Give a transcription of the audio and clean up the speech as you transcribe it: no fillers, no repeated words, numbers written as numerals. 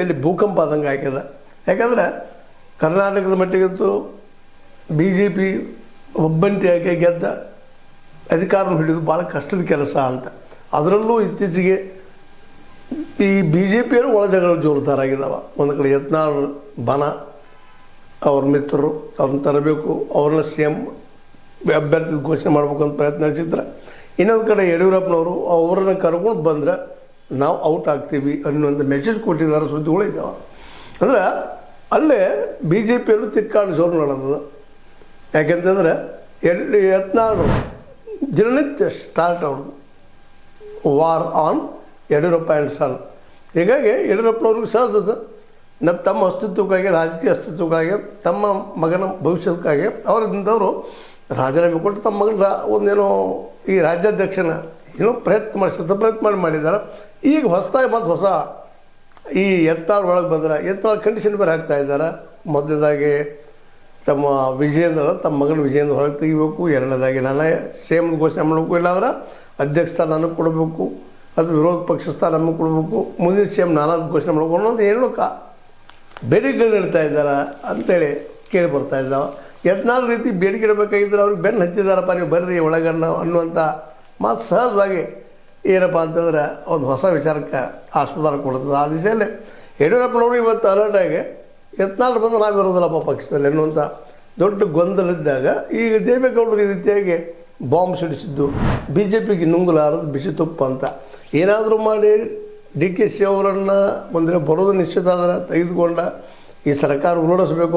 ಇಲ್ಲಿ ಭೂಕಂಪ ಆದಂಗೆ ಆಗ್ಯದ. ಯಾಕಂದರೆ ಕರ್ನಾಟಕದ ಮಟ್ಟಿಗಂತೂ ಬಿ ಜೆ ಪಿ ಒಬ್ಬಂಟಿಯಾಗಿ ಗೆದ್ದ ಅಧಿಕಾರವನ್ನು ಹಿಡಿದು ಭಾಳ ಕಷ್ಟದ ಕೆಲಸ ಅಂತ. ಅದರಲ್ಲೂ ಇತ್ತೀಚೆಗೆ ಈ ಬಿ ಜೆ ಪಿಯವರು ಒಳ ಜಗಳ ಜೋರುದಾರಾಗಿದ್ದಾವ. ಒಂದು ಕಡೆ ಯತ್ನಾಳ್ ಬನ ಅವ್ರ ಮಿತ್ರರು ಅವ್ರನ್ನ ತರಬೇಕು, ಅವ್ರನ್ನ ಸಿ ಎಮ್ ಅಭ್ಯರ್ಥಿ ಘೋಷಣೆ ಮಾಡ್ಬೇಕು ಅಂತ ಪ್ರಯತ್ನ ನಡೆಸಿದ್ರೆ, ಇನ್ನೊಂದು ಕಡೆ ಯಡಿಯೂರಪ್ಪನವರು ಅವರನ್ನು ಕರ್ಕೊಂಡು ಬಂದರೆ ನಾವು ಔಟ್ ಆಗ್ತೀವಿ ಅನ್ನೋಂಥ ಮೆಸೇಜ್ ಕೊಟ್ಟಿದ್ದಾರೆ. ಸುದ್ದಿಗಳು ಇದ್ದಾವೆ. ಅಂದ್ರೆ ಅಲ್ಲೇ ಬಿ ಜೆ ಪಿಯಲ್ಲೂ ತಿಕ್ಕಾಡು ಜೋರು ನಡೆದದು. ಯಾಕೆಂತಂದರೆ ಯತ್ನಾಳ್ ದಿನನಿತ್ಯ ಸ್ಟಾರ್ಟ್ ಅವ್ರದ್ದು ವಾರ್ ಆನ್ ಯಡಿಯೂರಪ್ಪ ಆ್ಯಂಡ್ ಸನ್. ಹೀಗಾಗಿ ಯಡಿಯೂರಪ್ಪನವ್ರಿಗೆ ಸಹಜದ ತಮ್ಮ ಅಸ್ತಿತ್ವಕ್ಕಾಗಿ, ರಾಜಕೀಯ ಅಸ್ತಿತ್ವಕ್ಕಾಗಿ, ತಮ್ಮ ಮಗನ ಭವಿಷ್ಯಕ್ಕಾಗಿ ಅವರಿಂದವರು ರಾಜೀನಾಮೆ ಕೊಟ್ಟು ತಮ್ಮ ಮಗನ ಒಂದೇನೋ ಈ ರಾಜ್ಯಾಧ್ಯಕ್ಷನ ಏನೋ ಪ್ರಯತ್ನ ಮಾಡಿದ್ದಾರೆ. ಈಗ ಹೊಸದಾಗಿ ಮತ್ತು ಹೊಸ ಈ ಯತ್ನಾಳ್ ಒಳಗೆ ಬಂದ್ರೆ ಯತ್ನಾಳ್ ಕಂಡೀಷನ್ ಬೇರೆ ಹಾಕ್ತಾಯಿದ್ದಾರೆ. ಮೊದಲನೇದಾಗಿ ತಮ್ಮ ವಿಜಯೇಂದ್ರ ತಮ್ಮ ಮಗನ ವಿಜಯೇಂದ್ರ ಹೊರಗೆ ತೆಗಿಬೇಕು, ಎರಡನೇದಾಗಿ ನಾನೇ ಸೇಮ್ ಘೋಷಣೆ ಮಾಡಬೇಕು, ಇಲ್ಲಾಂದ್ರೆ ಅಧ್ಯಕ್ಷ ಸ್ಥಾನ ನನಗೆ ಕೊಡಬೇಕು, ಅದು ವಿರೋಧ ಪಕ್ಷ ಸ್ಥಾನ ನಮಗೆ ಕೊಡಬೇಕು, ಮುಂದಿನ ಸೇಮ್ ನಾನಾದ ಘೋಷಣೆ ಮಾಡಬೇಕು ಅನ್ನೋದು ಏನೋ ಬೇಡಿಕೆಗಳು ಇಡ್ತಾ ಇದ್ದಾರೆ ಅಂತೇಳಿ ಕೇಳಿ ಬರ್ತಾ ಇದ್ದಾವೆ. ಯತ್ನಾಳ್ ರೀತಿ ಬೇಡಿಕೆ ಇಡಬೇಕಾಗಿದ್ದರೆ ಅವ್ರಿಗೆ ಬೆನ್ನು ಹತ್ತಿದಾರಪ್ಪ, ನೀವು ಬರ್ರಿ ಒಳಗಣ್ಣ ಅನ್ನುವಂಥ ಮಾತು ಸಹಜವಾಗಿ ಏನಪ್ಪ ಅಂತಂದ್ರೆ ಒಂದು ಹೊಸ ವಿಚಾರಕ್ಕೆ ಆಸ್ಪದ ಕೊಡ್ತದೆ. ಆ ದಿಶೆಯಲ್ಲೇ ಯಡಿಯೂರಪ್ಪನವರು ಇವತ್ತು ಅಲರ್ಟಾಗಿ ಯತ್ನಾಳ್ ಬಂದು ನಾವು ಇರೋದಿಲ್ಲಪ್ಪ ಪಕ್ಷದಲ್ಲಿ ಅನ್ನುವಂಥ ದೊಡ್ಡ ಗೊಂದಲಿದ್ದಾಗ ಈಗ ದೇವೇಗೌಡರು ಈ ರೀತಿಯಾಗಿ ಬಾಂಬ್ ಸಿಡಿಸಿದ್ದು ಬಿ ಜೆ ಪಿಗೆ ನುಂಗಲಾರದು ಬಿಸಿ ತುಪ್ಪ ಅಂತ. ಏನಾದರೂ ಮಾಡಿ ಡಿ ಕೆ ಶಿ ಅವರನ್ನು ಒಂದಿನ ಬರೋದು ನಿಶ್ಚಿತ ಆದರೆ ತೆಗೆದುಕೊಂಡ ಈ ಸರ್ಕಾರ ಉರುಳಿಸಬೇಕು